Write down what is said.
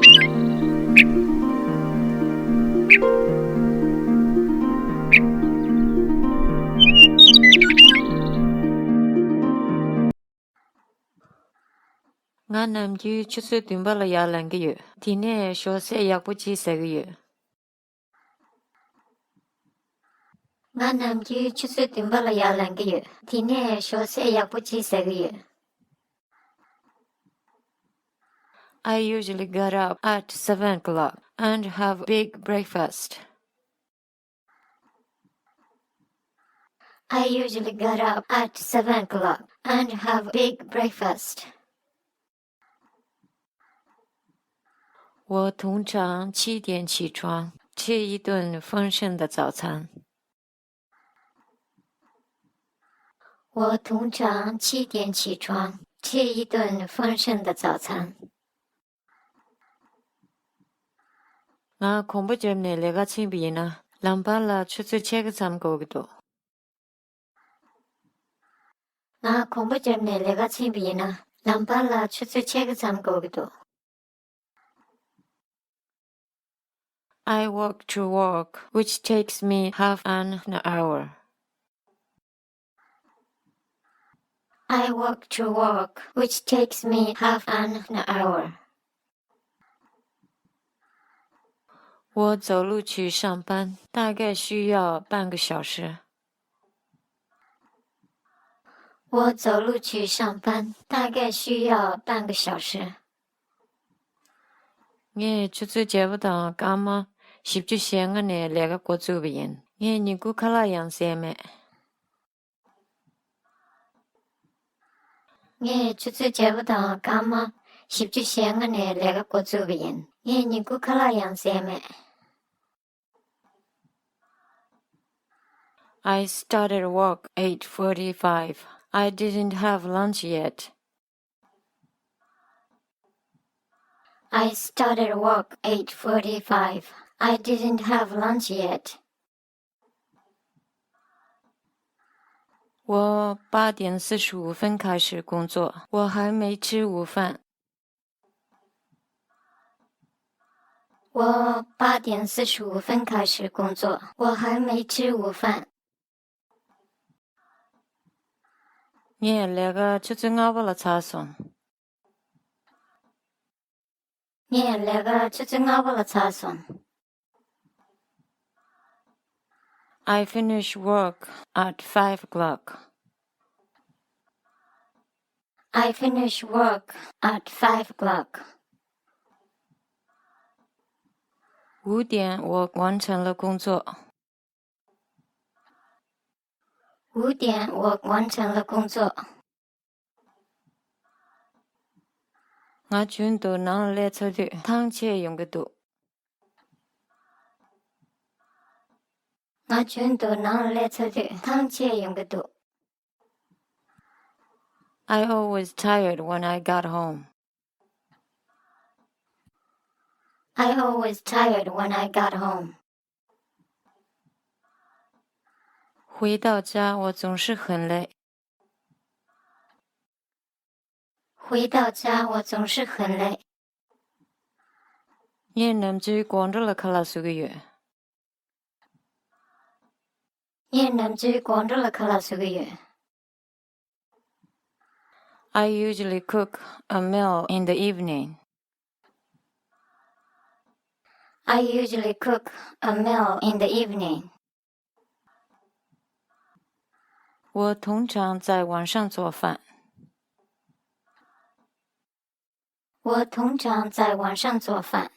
我南居出岁顿巴了呀2个月，今年小学也不起3个月。我南居出岁顿巴了呀2个月，今年小学也不起3个月。I usually get up at 7 o'clock and have big breakfast. I usually get up at 7 o'clock and have big breakfast. 我通常7点起床，吃一顿丰盛的早餐。我通常7点起床，吃一顿丰盛的早餐。我恐怖症呢，那个清鼻呢，两班了出去吃个餐过个多。我恐怖症呢，那个清鼻呢，两班了出去吃个餐过个多。I walk to work, which takes me half an hour. I walk to work, which takes me half an hour. 我走路去上班，大概需要半个小时。我走路去上班，大概需要半个小时。我出去接不到干嘛？10시에呢，那个过走不赢。我尼古卡拉样些没。我出去接不到干嘛？10시에呢，那个过走不赢。我尼古卡拉样些没。I started work 8:45. I didn't have lunch yet. I started work 8:45. I didn't have lunch yet. 我8点45分开始工作，我还没吃午饭。我8点45分开始工作，我还没吃午饭。我那个出去熬不了茶送。我那个出去熬不了茶送。I finish work at 5 o'clock. I finish work at 5 o'clock. 5点我完成了工作。5点我完成了工作。我全都拿了列车的，汤切用个多。我全都拿了列车的，汤切用个多。I always tired when I got home. I always tired when I got home. 回到家我总是很累。回到家我总是很累。我能去光着了看了数个月。我能去光着了看了数个月。I usually cook a meal in the evening. I usually cook a meal in the evening. 我通常在晚上做饭。我通常在晚上做饭。